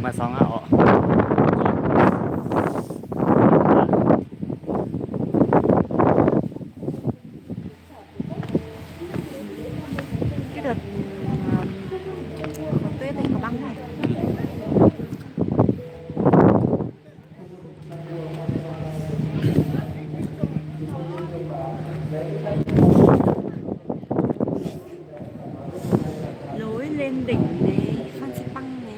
mà xong á họ. Cái đợt có tuyết thì có băng này. Lối lên đỉnh này, Phan Xipang này.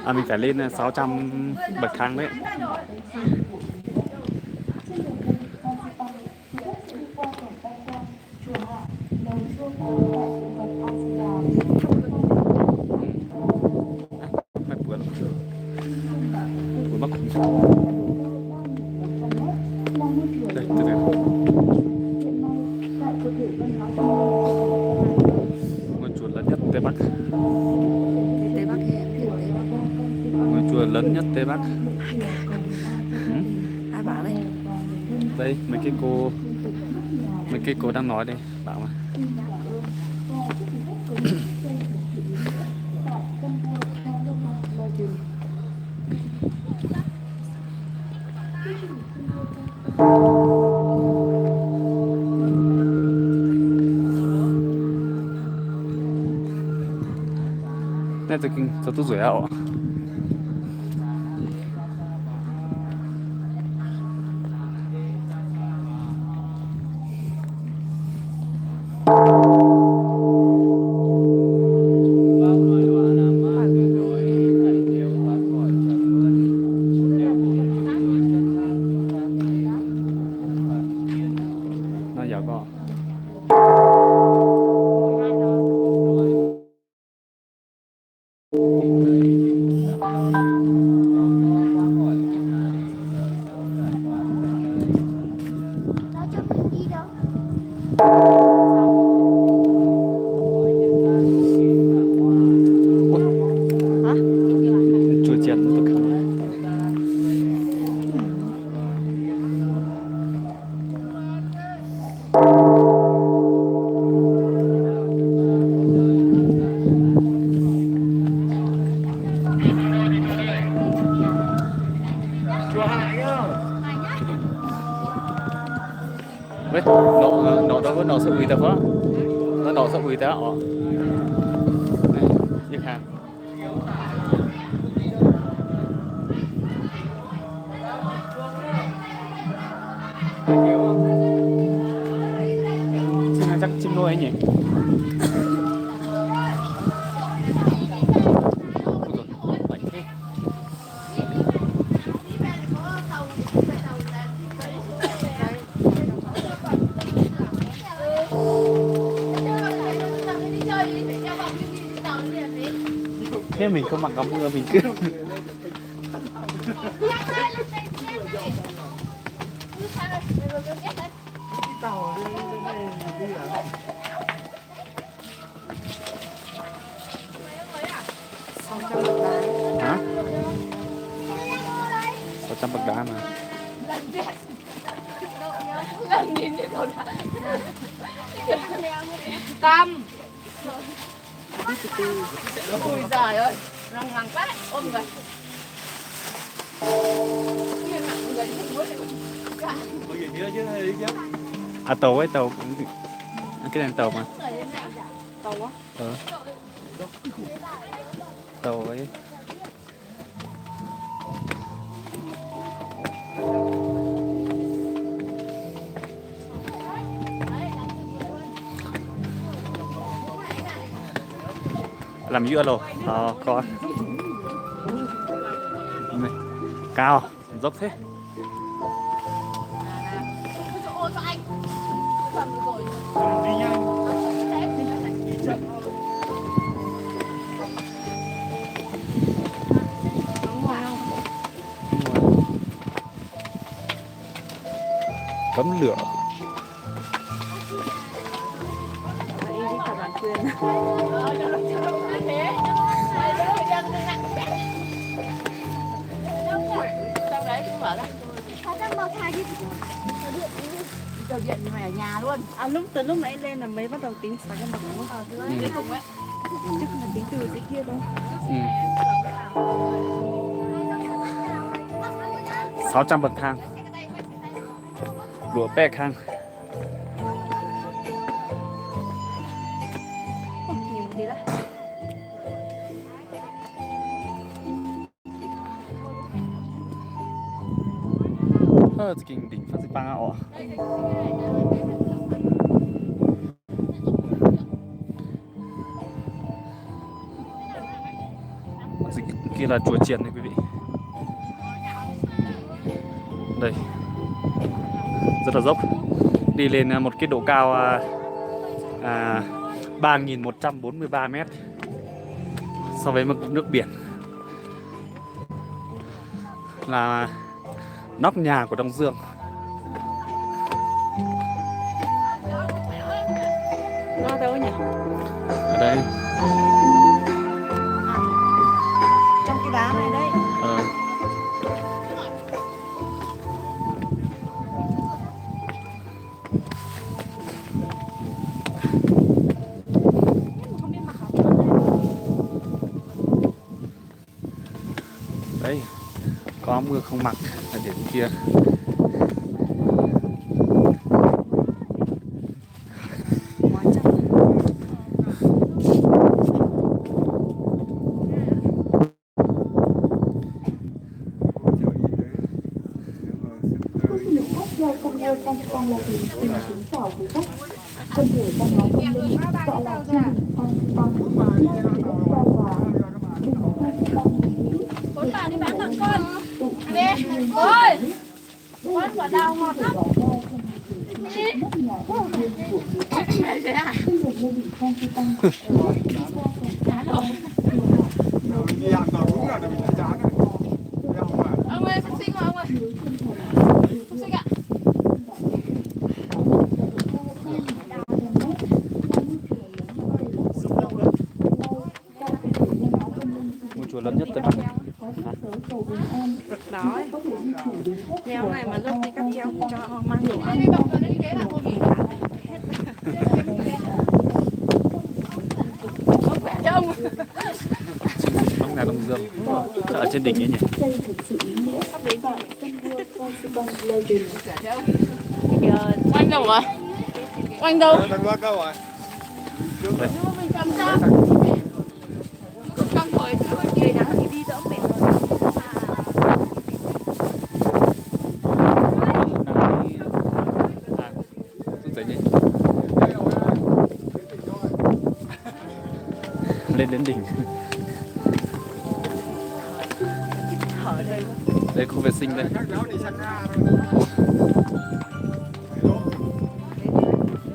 À, mình phải lên 600 bậc thang đấy. Mất bữa lắm. Bữa mắc. Đây, từ từ. Ngôi chùa lớn nhất Tây Bắc. Tây Bắc thì em biết Tây Bắc. Ngôi chùa lớn nhất Tây Bắc. Ai bảo đây? Đây, mấy cái cô đang nói đây, bảo mà. Này tôi rủi ảo. Nó giờ có. Hả? Chùa Chiền tôi không. Đấy, nó đâu có nó sẽ ủy tập đó. Nó sẽ ủy tập đó. Này, giết hàng. Chim này chắc chim nuôi ấy nhỉ? Ôi dồi, lạnh thế. Thế mình không mặc áo mưa mình cứ hả? 600 bậc đá mà. Tâm. Ui giời ơi, răng hoàng quá đấy, ôm người. À tàu ấy, tàu cái đèn tàu mà. Tàu á? Tàu ấy. Làm giữa rồi. Coi. Này, cao, dốc thế. Bấm lửa. Vậy đi cả bản quyền. Sau đấy cũng mở ra. Đầu điện mày ở nhà luôn. À từ lúc nãy lên là mới bắt đầu tính sáng cái bậc đúng không? Cuối cùng ấy. Chứ không phải tính từ dưới kia đâu. 600 bậc thang. Đùa bè khang. Nhìn tí đã. Kinh đỉnh Phan Xipang ạ. Kia là chùa Chiền này quý vị. Đây rất là dốc, đi lên một cái độ cao 3.143 mét so với mực nước biển, là nóc nhà của Đông Dương. Nó đâu nhỉ? Ở đây. Trong cái đá này đấy. Đấy, có mưa không mặc ở điểm kia. Bốn bà đi bán thằng con. Đi. Ôi. Con quả đào ngọt lắm. Ông ơi, xúc xích mà ông ơi. Xúc xích ạ. Ngôi chùa lớn nhất Tây Bắc. Vực đó ấy. Nheo này mà lúc đi cắt treo cho mang đồ ăn. Bắc Ngà Đông Dương. Ở trên đỉnh ấy nhỉ? Oanh đâu rồi? Oanh đâu? Đây. Mình cầm sao? Cầm khỏi Người đá thì đi đỡ mệt. Lên đến đỉnh. Thở đây. Đây khu vệ sinh đây.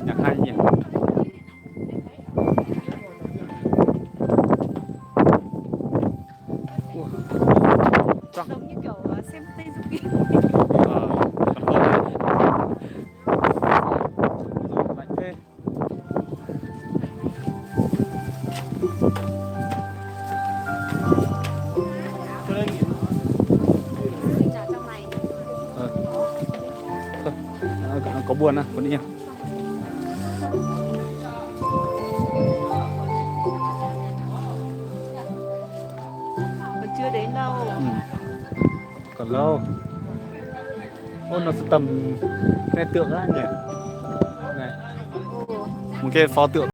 Nhạc hay nhỉ? Giống như kiểu xem Tây Du Ký. Có buồn à? Con đi nhỉ? Còn chưa đến đâu. Còn lâu. Ô, nó sẽ tầm cái tượng á nhỉ? Này. Một cái pho tượng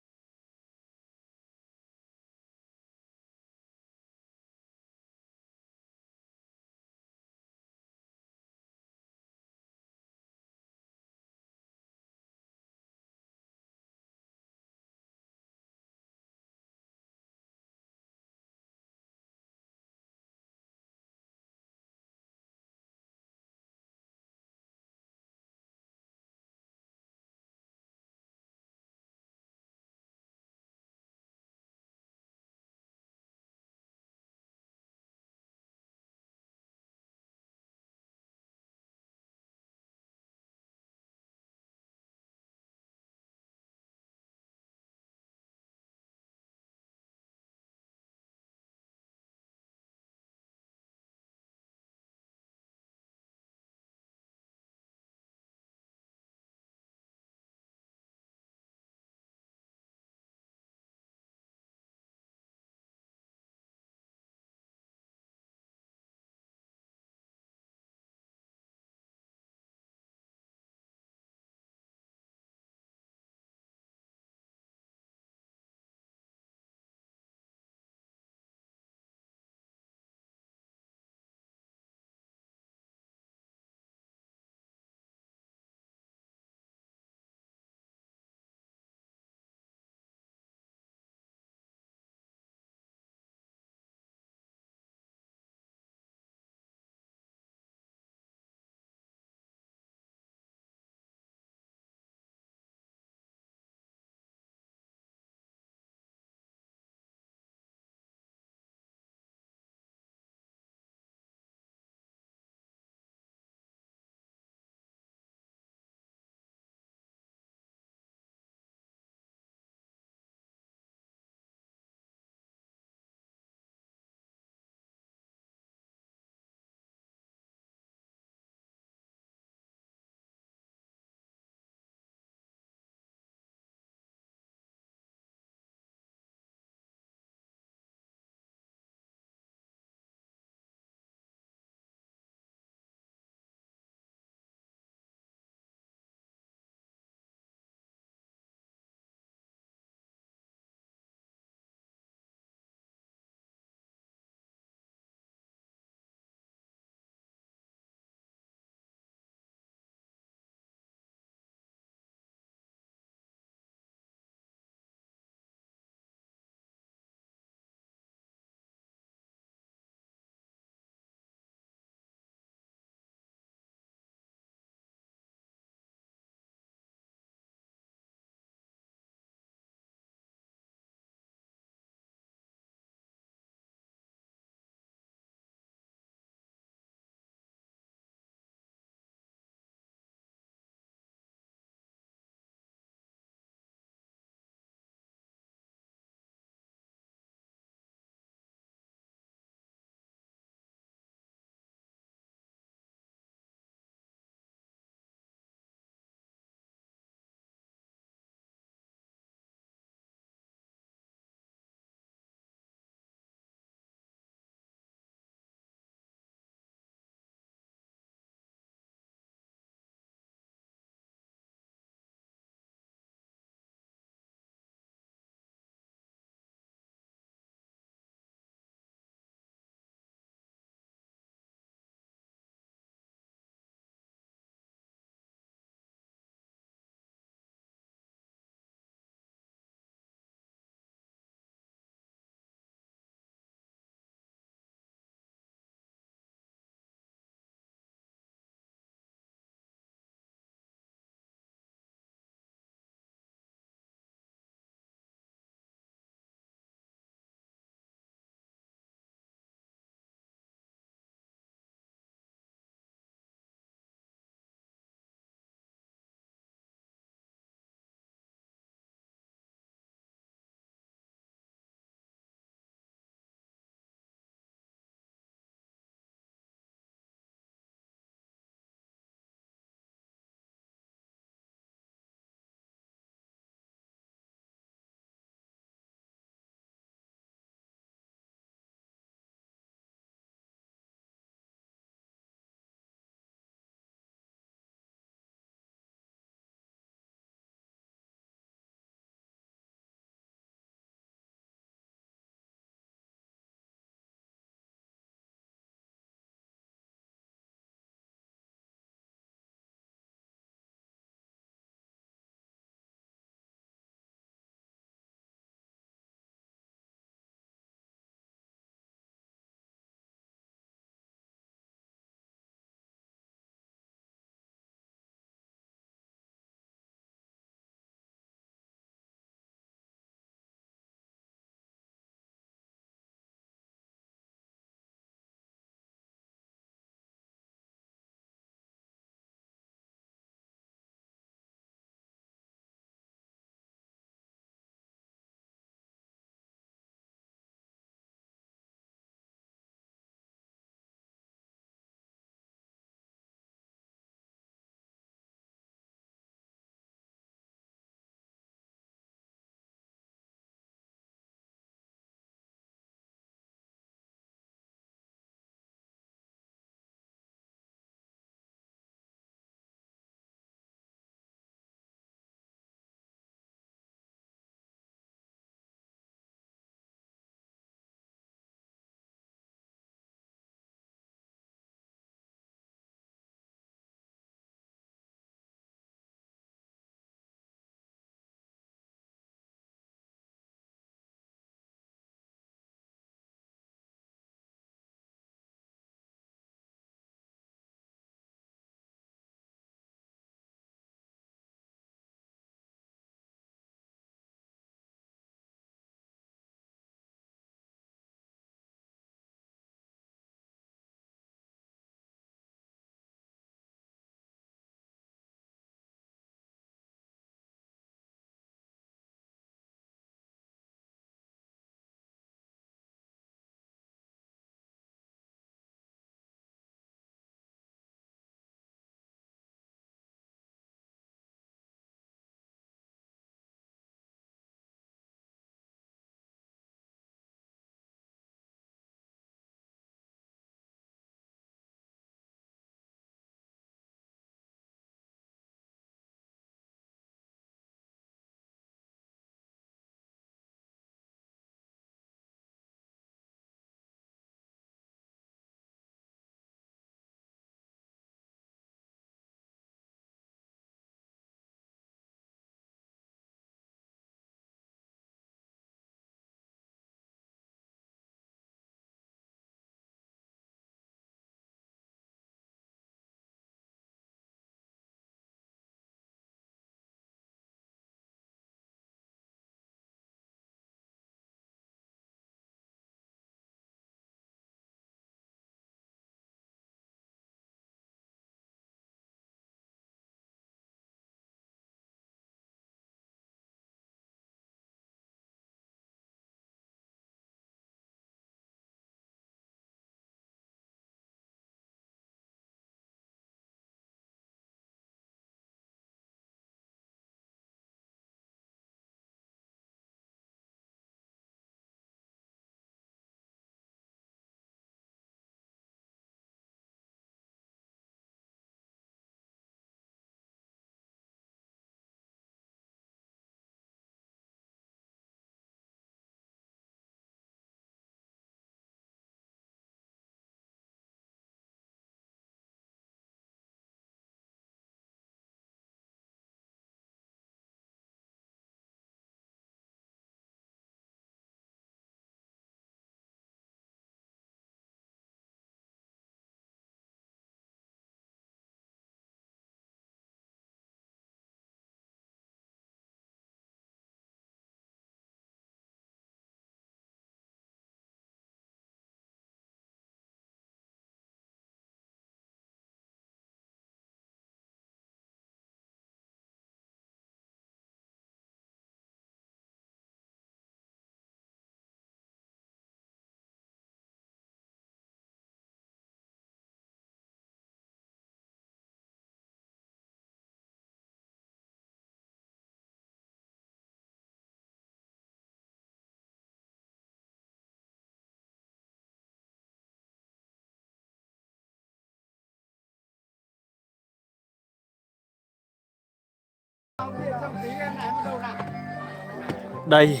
Đây,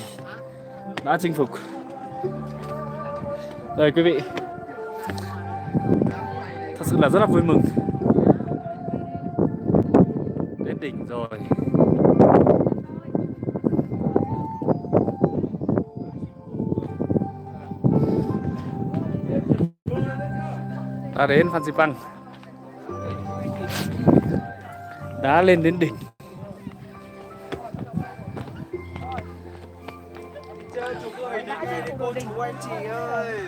đã chinh phục. Đây quý vị, thật sự là rất là vui mừng. Đến đỉnh rồi. Đã đến Phan Xipang, đã lên đến đỉnh. Cô chú anh chị ơi,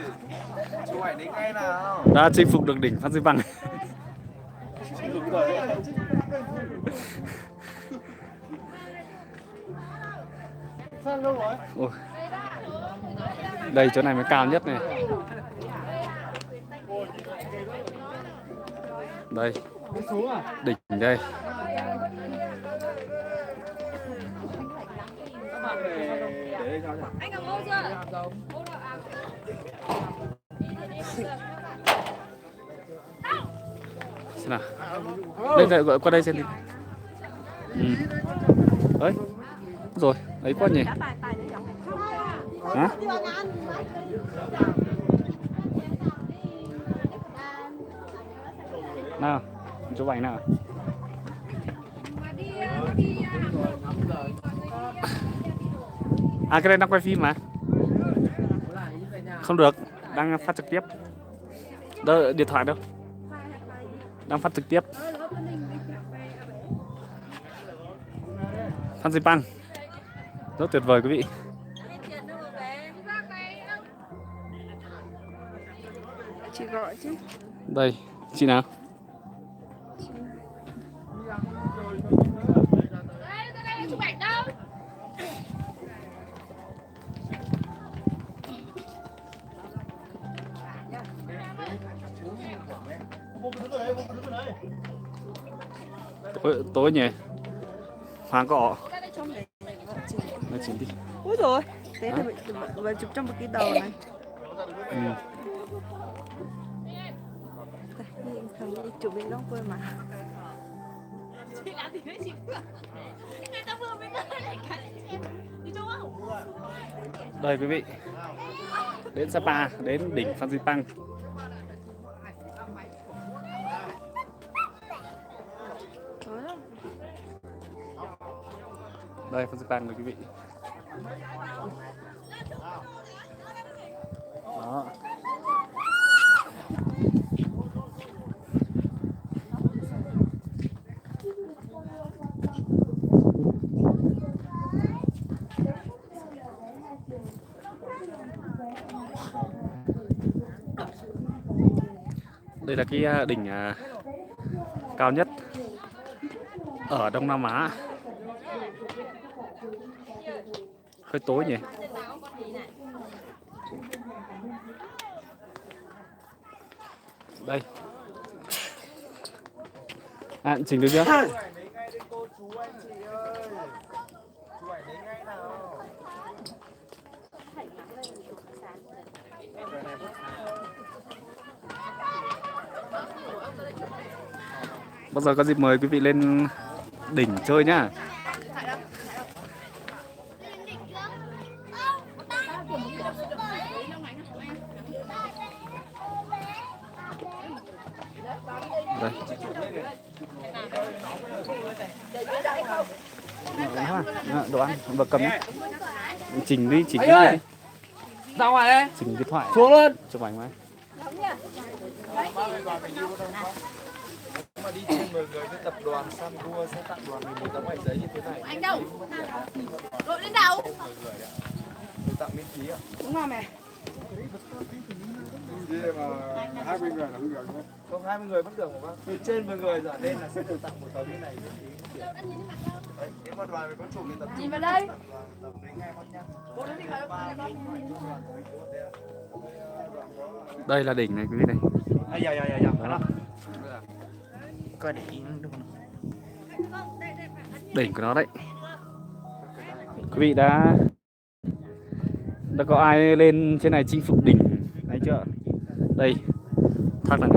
chú ảnh đến ngay nào. Đã chinh phục được đỉnh Phan Xipang. Ôi. Đây chỗ này mới cao nhất này. Đây, đỉnh đây. Anh cầm ô chưa? Xem nào. Đây, đây gọi qua đây xem đi. Đấy. Rồi, ấy quá nhỉ. Hả? Nào, chụp ảnh nào. À cái này đang quay phim mà. Không được, đang phát trực tiếp. Đâu, điện thoại đâu. Đang phát trực tiếp. Phan Xipang. Rất tuyệt vời quý vị. Chị gọi chứ. Đây, chị nào? Chụp ảnh đâu? Tối nhỉ? Hoàng cỏ. Nói chuyện đi. Úi rồi, thế thì bị chụp trong một cái đầu này. Thằng đi chụp bên đó quên mà. Chị làm gì với chị vừa? Người ta vừa mới nói lại cả em. Đi chỗ không? Đây quý vị, đến Sapa, đến đỉnh Phan Xipang. Đây Phan Xipang rồi quý vị. Đó. Đây là cái đỉnh cao nhất ở Đông Nam Á. Hơi tối nhỉ. Đây. À, chỉnh được chưa? Bao giờ có dịp mời quý vị lên đỉnh chơi nhá. Đây. Đồ ăn, vật cầm nhé. Chỉnh đi, chỉnh đi. Ra ngoài đây. Chỉnh điện thoại. Xuống luôn. Chụp ảnh mà. Mà đi trên 10 người với tập đoàn San Đua sẽ tặng đoàn mình một tấm ảnh giấy như thế này. Anh đâu? Đội lên đâu? Tôi tặng miễn phí ạ. Đúng rồi mẹ. Mà 20 người là không được nhé. Không, 20 người vẫn được mà bác. Từ trên 10 người trở lên là sẽ được tặng một tấm như này. Đấy, nếu mà đoàn mình có chụp thì tập Nhìn vào đây. tập đến ngay con nhá. Đây là đỉnh này quý vị này. Đó. Coi để ý đúng không? Đỉnh của nó đấy. Quý vị đã có ai lên trên này chinh phục đỉnh đấy chưa? Đây, thác này.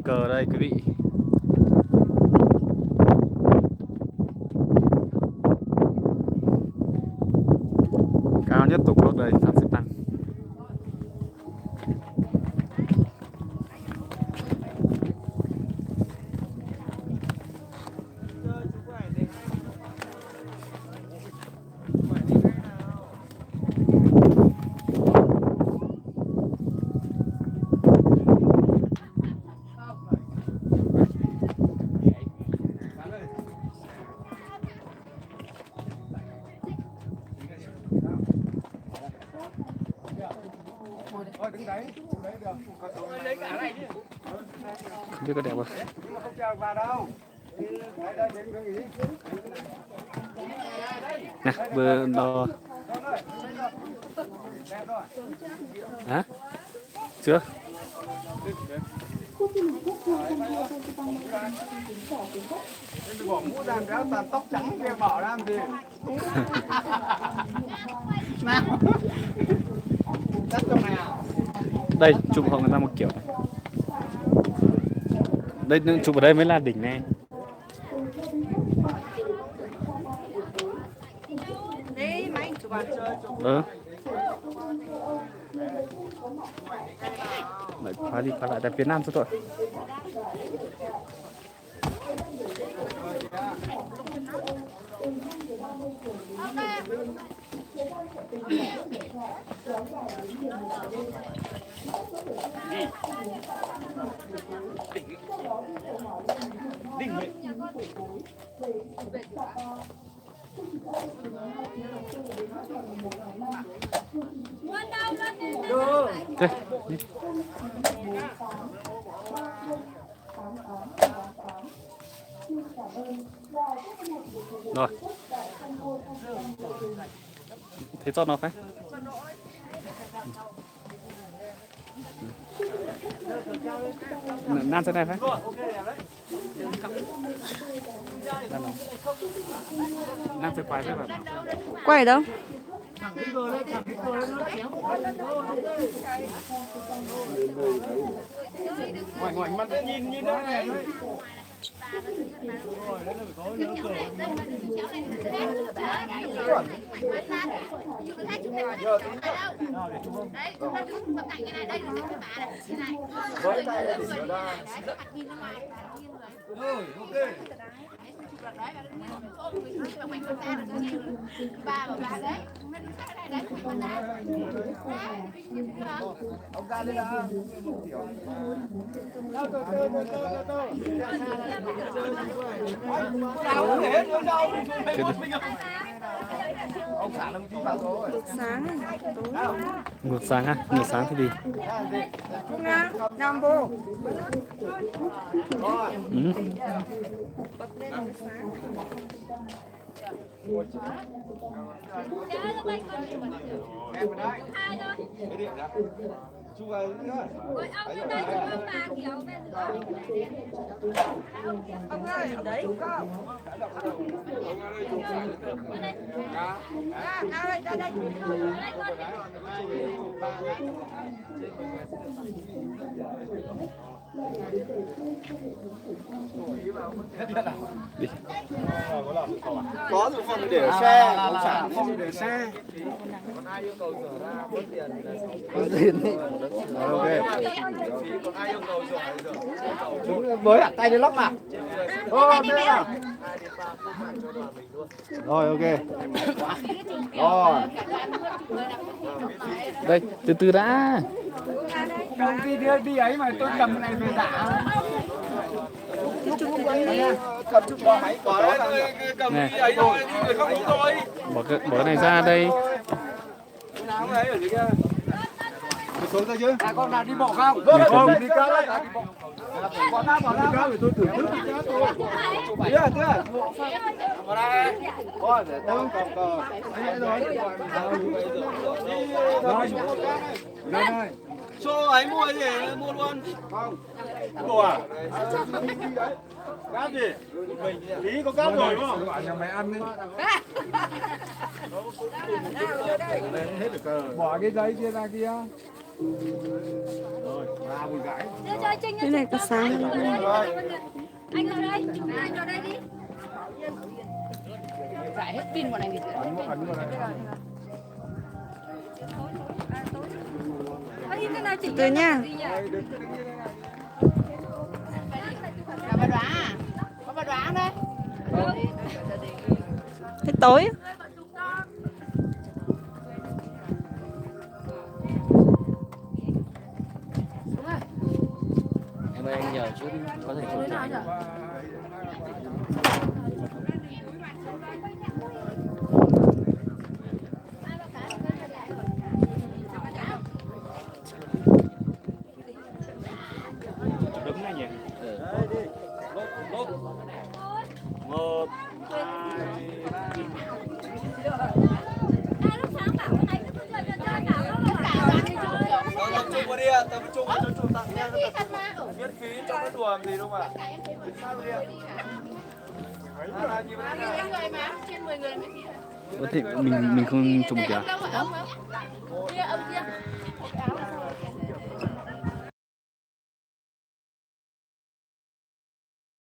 cờ đây quý vị. Cao nhất Tổ quốc đây, Phan Xipang. Thôi đứng đấy được. Lấy cả này đi. Không biết có đẹp không? Nhưng mà không chờ vào đâu. Đây đến cái gì? Nè, vừa đo. Hả? Chưa? Bỏ mũ ra kéo toàn tóc trắng kia bỏ ra làm gì? Nào. Đất trong này à? Đây, chụp họ người ta một kiểu. Đây, chụp ở đây mới là đỉnh này. Đi máy chụp ảnh. Ừ. Đấy, khóa đi, khóa lại tại Việt Nam cho tôi. Đây, đi. Rồi. Thế cho nó phải. Nam trên này phải. Nam sẽ quay với bạn. Quay ở đâu? Ngoảnh ngoảnh mặt nhìn đó này. Ông ra đi đã. Ông xã làm gì vào rồi? Sáng tối. Ngược sáng ha, ngược sáng thì đi. Không nha, nằm vô. Ừ. Bật lên một sáng. Em ở đây. Cái điện đó. Chú vào nữa. Ông ơi, đấy có. Ra đây. Đi. Có dự phòng để xe, ông xã phòng để xe. Còn ai yêu cầu sửa ra bớt tiền thì ok. Còn ai yêu cầu sửa thì với hẳn tay đến lóc mà. Thế à? Rồi ok. Rồi. Đây, từ từ đã. Công ty đi ấy mà tôi cầm cái này về giả. Cầm chụp bò máy có đấy, cầm đi ấy thôi, người không đúng thôi. Bỏ cái này ra đây. Nào đấy ở dưới kia. Xuống thôi chứ. Con nào đi bộ không? Không, đi cao đấy. Bỏ ra cao thì tôi thử thức đi cho tôi. Đấy à, thế à? Bỏ ra. Thôi để tôi còn anh rồi. Rồi. Xô ấy mua gì? Mua luôn. Không. Mua à? Cát gì? Lý có cát rồi đúng không? Nhà mày ăn đi. Hết được cờ. Bỏ cái giấy kia ra kia. Rồi, ra một cái. ơi, Trinh Cái này có sáng. anh vào đây, anh vào đây đi. Giải hết pin bọn này nghỉ. Từ nha. Cả bà đoá à? Có bà đoá đây. Thế tối á. Em ơi anh nhờ chút có thể chụp lại. Đứng này nhỉ. Một, Lúc sáng bảo cái này cứ chơi bảo nó là Tập trung vào đi ạ, tập trung vào cho tặng nha. Miễn phí trong cái đùa làm gì đâu mà. Sao đi ạ? Người mà trên 10 người mới kìa. có thể mình không chụp kìa. Kia ông kia.